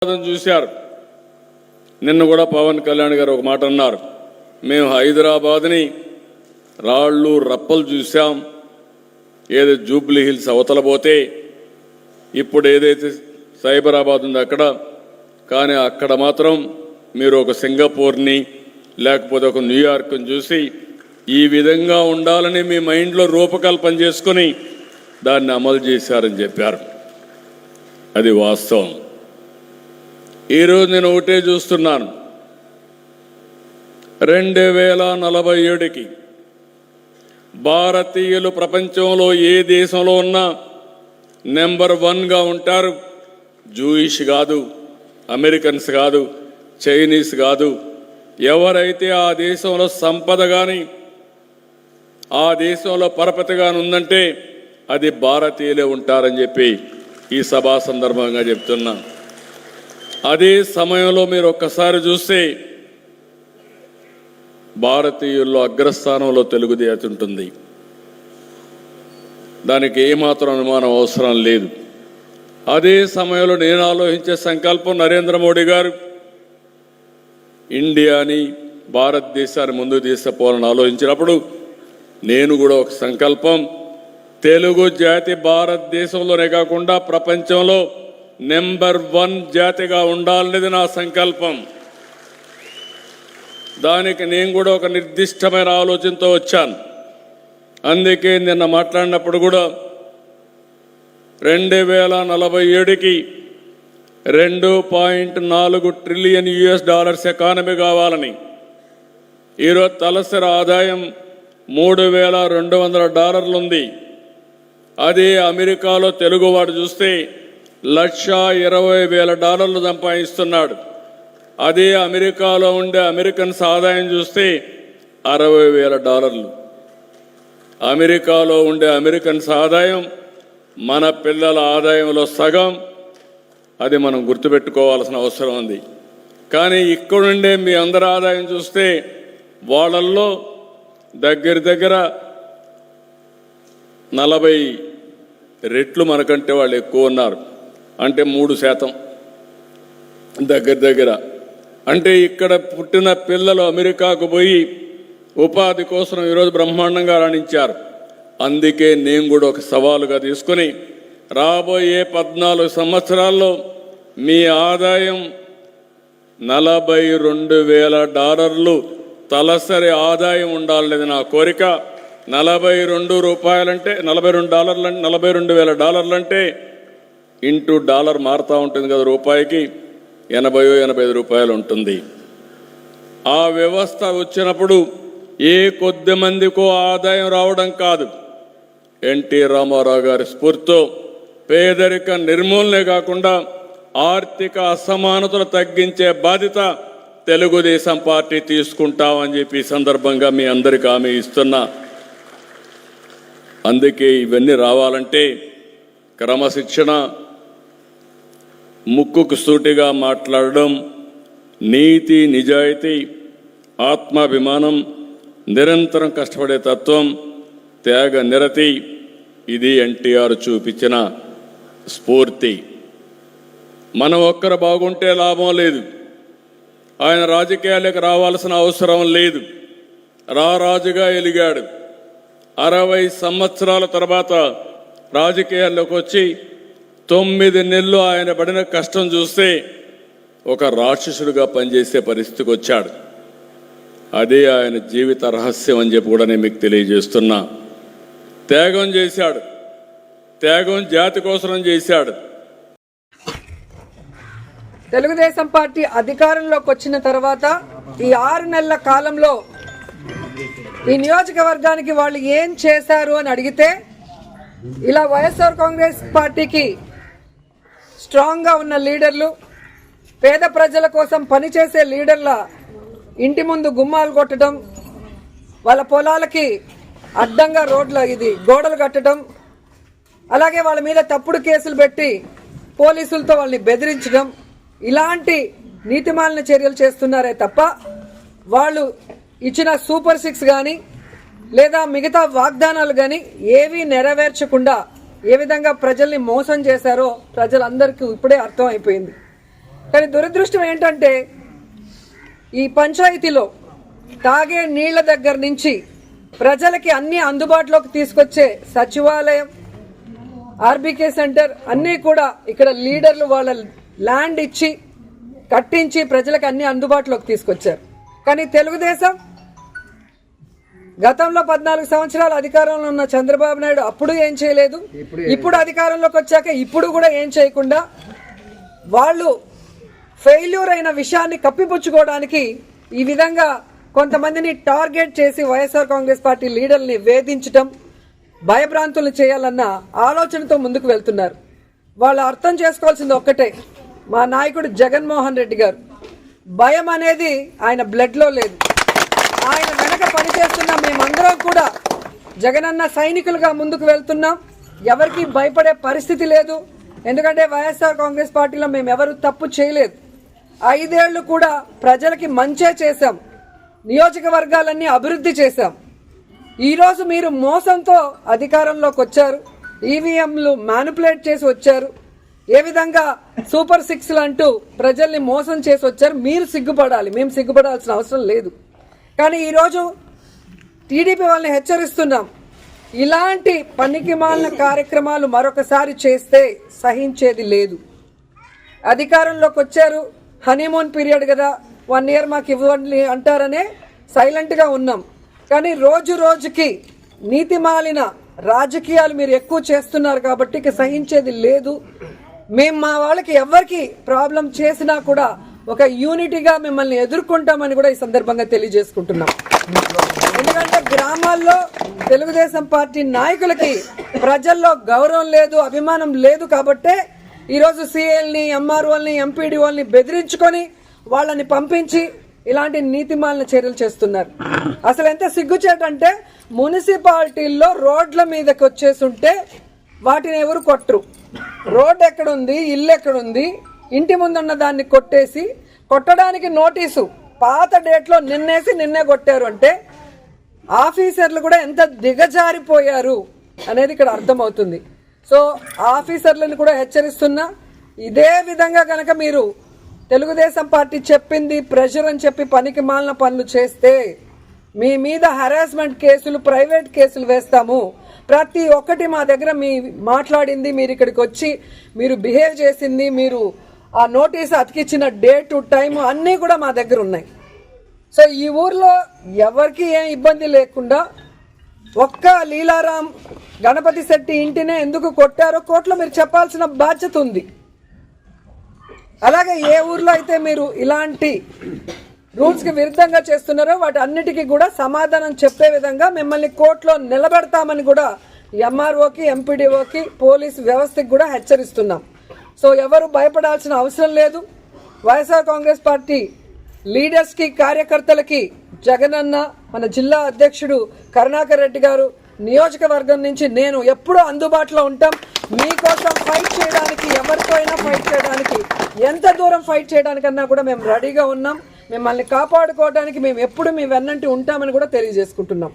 చూశారు. నిన్న కూడా పవన్ కళ్యాణ్ గారు ఒక మాట అన్నారు, మేము హైదరాబాద్ని రాళ్ళు రప్పలు చూసాం, ఏదో జూబ్లీ హిల్స్ అవతల పోతే ఇప్పుడు ఏదైతే సైబరాబాద్ ఉందో అక్కడ, కానీ అక్కడ మాత్రం మీరు ఒక సింగపూర్ని లేకపోతే ఒక న్యూయార్క్ని చూసి ఈ విధంగా ఉండాలని మీ మైండ్లో రూపకల్పన చేసుకొని దాన్ని అమలు చేశారని చెప్పారు. అది వాస్తవం. ఈరోజు నేను ఒకటే చూస్తున్నాను, 2047కి భారతీయులు ప్రపంచంలో ఏ దేశంలో ఉన్నా నెంబర్ 1గా ఉంటారు. జూయిష్ కాదు, అమెరికన్స్ కాదు, చైనీస్ కాదు. ఎవరైతే ఆ దేశంలో సంపద కానీ ఆ దేశంలో పరపతి కానీ ఉందంటే అది భారతీయులే ఉంటారని చెప్పి ఈ సభా సందర్భంగా చెప్తున్నా. అదే సమయంలో మీరు ఒక్కసారి చూస్తే భారతీయుల్లో అగ్రస్థానంలో తెలుగుదేశం ఉంటుంది. దానికి ఏమాత్రం అనుమానం అవసరం లేదు. అదే సమయంలో నేను ఆలోచించే సంకల్పం, నరేంద్ర మోడీ గారు ఇండియాని భారతదేశాన్ని ముందుకు తీసుకుపోవాలని ఆలోచించినప్పుడు నేను కూడా ఒక సంకల్పం, తెలుగు జాతి భారతదేశంలోనే కాకుండా ప్రపంచంలో నెంబర్ 1 జాతిగా ఉండాలనేది నా సంకల్పం. దానికి నేను కూడా ఒక నిర్దిష్టమైన ఆలోచనతో వచ్చాను. అందుకే నిన్న మాట్లాడినప్పుడు కూడా 2047కి $2.4 ట్రిలియన్ ఎకానమీ కావాలని. ఈరోజు తలసరి ఆదాయం $3,200 ఉంది. అదే అమెరికాలో తెలుగువాడు చూస్తే $120,000 సంపాదిస్తున్నాడు. అదే అమెరికాలో ఉండే అమెరికన్స్ ఆదాయం చూస్తే $60,000. అమెరికాలో ఉండే అమెరికన్స్ ఆదాయం మన పిల్లల ఆదాయంలో సగం. అది మనం గుర్తుపెట్టుకోవాల్సిన అవసరం ఉంది. కానీ ఇక్కడుండే మీ అందరి ఆదాయం చూస్తే వాళ్ళల్లో దగ్గర 40 రెట్లు మనకంటే వాళ్ళు ఎక్కువ ఉన్నారు. అంటే 3% దగ్గర. అంటే ఇక్కడ పుట్టిన పిల్లలు అమెరికాకు పోయి ఉపాధి కోసం ఈరోజు బ్రహ్మాండంగా రాణించారు. అందుకే నేను కూడా ఒక సవాలుగా తీసుకొని రాబోయే 14 సంవత్సరాల్లో మీ ఆదాయం $42,000 తలసరి ఆదాయం ఉండాలనేది నా కోరిక. $42,000 అంటే ఇంటూ డాలర్ మారుతూ ఉంటుంది కదా, రూపాయికి 80-85 రూపాయలు ఉంటుంది. ఆ వ్యవస్థ వచ్చినప్పుడు ఏ కొద్ది మందికో ఆదాయం రావడం కాదు, ఎన్టీ రామారావు గారి స్ఫూర్తితో పేదరిక నిర్మూలనే కాకుండా ఆర్థిక అసమానతలు తగ్గించే బాధ్యత తెలుగుదేశం పార్టీ తీసుకుంటామని చెప్పి ఈ సందర్భంగా మీ అందరికీ హామీ ఇస్తున్నా. అందుకే ఇవన్నీ రావాలంటే క్రమశిక్షణ, ముక్కుకు సూటిగా మాట్లాడడం, నీతి నిజాయితీ, ఆత్మాభిమానం, నిరంతరం కష్టపడే తత్వం, త్యాగ నిరతి, ఇది ఎన్టీఆర్ చూపించిన స్ఫూర్తి. మనం ఒక్కరు బాగుంటే లాభం లేదు. ఆయన రాజకీయాలకు రావాల్సిన అవసరం లేదు. రారాజుగా ఎలిగాడు. 60 సంవత్సరాల తర్వాత రాజకీయాల్లోకి వచ్చి 9 నెలలు ఆయన పడిన కష్టం చూస్తే ఒక రాక్షసుడిగా పనిచేసే పరిస్థితికి వచ్చాడు. అదే ఆయన జీవిత రహస్యం అని చెప్పి కూడా నేను మీకు తెలియజేస్తున్నా. త్యాగం చేశాడు. త్యాగం జాతి కోసం చేశాడు. తెలుగుదేశం పార్టీ అధికారంలోకి వచ్చిన తర్వాత ఈ 6 నెలల కాలంలో ఈ నియోజకవర్గానికి వాళ్ళు ఏం చేశారు అని అడిగితే, ఇలా వైఎస్ఆర్ కాంగ్రెస్ పార్టీకి స్ట్రాంగ్గా ఉన్న లీడర్లు, పేద ప్రజల కోసం పనిచేసే లీడర్ల ఇంటి ముందు గుమ్మాలు కొట్టడం, వాళ్ళ పొలాలకి అడ్డంగా గోడలు కట్టడం, అలాగే వాళ్ళ మీద తప్పుడు కేసులు పెట్టి పోలీసులతో వాళ్ళని బెదిరించడం, ఇలాంటి నీతిమాలిన చర్యలు చేస్తున్నారే తప్ప వాళ్ళు ఇచ్చిన సూపర్ 6 కానీ లేదా మిగతా వాగ్దానాలు కానీ ఏవీ నెరవేర్చకుండా ఏ విధంగా ప్రజల్ని మోసం చేశారో ప్రజలందరికీ ఇప్పుడే అర్థం అయిపోయింది. కానీ దురదృష్టం ఏంటంటే ఈ పంచాయతీలో తాగే నీళ్ల దగ్గర నుంచి ప్రజలకి అన్ని అందుబాటులోకి తీసుకొచ్చే సచివాలయం, ఆర్బీకే సెంటర్ అన్నీ కూడా ఇక్కడ లీడర్లు వాళ్ళ ల్యాండ్ ఇచ్చి కట్టించి ప్రజలకు అన్ని అందుబాటులోకి తీసుకొచ్చారు. కానీ తెలుగుదేశం గతంలో 14 సంవత్సరాలు అధికారంలో ఉన్న చంద్రబాబు నాయుడు అప్పుడు ఏం చేయలేదు, ఇప్పుడు అధికారంలోకి వచ్చాక ఇప్పుడు కూడా ఏం చేయకుండా వాళ్ళు ఫెయిల్యూర్ అయిన విషయాన్ని కప్పిపుచ్చుకోవడానికి ఈ విధంగా కొంతమందిని టార్గెట్ చేసి వైఎస్ఆర్ కాంగ్రెస్ పార్టీ లీడర్ని వేధించటం, భయభ్రాంతులు చేయాలన్న ఆలోచనతో ముందుకు వెళ్తున్నారు. వాళ్ళు అర్థం చేసుకోవాల్సింది ఒక్కటే, మా నాయకుడు జగన్మోహన్ రెడ్డి గారు భయం అనేది ఆయన బ్లడ్లో లేదు. ఆయన వెనక పనిచేస్తున్న మేమందరం కూడా జగనన్న సైనికులుగా ముందుకు వెళ్తున్నాం. ఎవరికి భయపడే పరిస్థితి లేదు. ఎందుకంటే వైఎస్ఆర్ కాంగ్రెస్ పార్టీలో మేము ఎవరు తప్పు చేయలేదు. 5 ఏళ్లు కూడా ప్రజలకి మంచే చేశాం, నియోజకవర్గాలన్నీ అభివృద్ధి చేశాం. ఈరోజు మీరు మోసంతో అధికారంలోకి వచ్చారు, ఈవీఎంలు మ్యానిపులేట్ చేసి వచ్చారు, ఏ విధంగా సూపర్ 6లు అంటూ ప్రజల్ని మోసం చేసి వచ్చారు. మీరు సిగ్గుపడాలి, మేము సిగ్గుపడాల్సిన అవసరం లేదు. కానీ ఈరోజు టీడీపీ వాళ్ళని హెచ్చరిస్తున్నాం, ఇలాంటి పనికిమాలిన కార్యక్రమాలు మరొకసారి చేస్తే సహించేది లేదు. అధికారంలోకి వచ్చారు, హనీమూన్ పీరియడ్ కదా, 1 ఇయర్ మాకు ఇవ్వండి అంటారనే సైలెంట్గా ఉన్నాం. కానీ రోజు రోజుకి నీతిమాలిన రాజకీయాలు మీరు ఎక్కువ చేస్తున్నారు కాబట్టి ఇక సహించేది లేదు. మేము మా వాళ్ళకి ఎవరికి ప్రాబ్లం చేసినా కూడా ఒక యూనిటీగా మిమ్మల్ని ఎదుర్కొంటామని కూడా ఈ సందర్భంగా తెలియజేసుకుంటున్నాం. ఎందుకంటే గ్రామాల్లో తెలుగుదేశం పార్టీ నాయకులకి ప్రజల్లో గౌరవం లేదు, అభిమానం లేదు కాబట్టే ఈరోజు సీఎల్ని, ఎంఆర్ఓల్ని, ఎంపీడీఓల్ని బెదిరించుకొని వాళ్ళని పంపించి ఇలాంటి నీతిమాలిన చర్యలు చేస్తున్నారు. అసలు ఎంత సిగ్గుచేటంటే మున్సిపాలిటీల్లో రోడ్ల మీదకి వచ్చేస్తుంటే వాటిని ఎవరు కొట్టరు. రోడ్ ఎక్కడుంది, ఇల్లు ఎక్కడుంది, ఇంటి ముందున్న దాన్ని కొట్టేసి కొట్టడానికి నోటీసు పాత డేట్లో నిన్నే కొట్టారు అంటే ఆఫీసర్లు కూడా ఎంత దిగజారిపోయారు అనేది ఇక్కడ అర్థమవుతుంది. సో ఆఫీసర్లను కూడా హెచ్చరిస్తున్నా, ఇదే విధంగా కనుక మీరు తెలుగుదేశం పార్టీ చెప్పింది ప్రెషర్ అని చెప్పి పనికి మాలిన పనులు చేస్తే మీ మీద హరాస్మెంట్ కేసులు, ప్రైవేట్ కేసులు వేస్తాము. ప్రతి ఒక్కటి మా దగ్గర మీ మాట్లాడింది, మీరు ఇక్కడికి వచ్చి మీరు బిహేవ్ చేసింది, మీరు ఆ నోటీస్ అతికిచ్చిన డేటు, టైము అన్నీ కూడా మా దగ్గర ఉన్నాయి. సో ఈ ఊర్లో ఎవరికి ఏం ఇబ్బంది లేకుండా ఒక్క లీలారాం గణపతి శెట్టి ఇంటినే ఎందుకు కొట్టారో కోర్టులో మీరు చెప్పాల్సిన బాధ్యత ఉంది. అలాగే ఏ ఊర్లో అయితే మీరు ఇలాంటి రూల్స్కి విరుద్ధంగా చేస్తున్నారో వాటి అన్నిటికీ కూడా సమాధానం చెప్పే విధంగా మిమ్మల్ని కోర్టులో నిలబెడతామని కూడా ఎంఆర్ఓకి, ఎంపీడీఓకి, పోలీసు వ్యవస్థకి కూడా హెచ్చరిస్తున్నాం. సో ఎవరు భయపడాల్సిన అవసరం లేదు. వైఎస్ఆర్ కాంగ్రెస్ పార్టీ లీడర్స్కి, కార్యకర్తలకి జగనన్న, మన జిల్లా అధ్యక్షుడు కరుణాకర్ రెడ్డి గారు, నియోజకవర్గం నుంచి నేను ఎప్పుడూ అందుబాటులో ఉంటాం. మీకోసం ఫైట్ చేయడానికి, ఎవరితో అయినా ఫైట్ చేయడానికి, ఎంత దూరం ఫైట్ చేయడానికన్నా కూడా మేము రెడీగా ఉన్నాం. మిమ్మల్ని కాపాడుకోవడానికి మేము ఎప్పుడు మీ వెన్నంటి ఉంటామని కూడా తెలియజేసుకుంటున్నాం.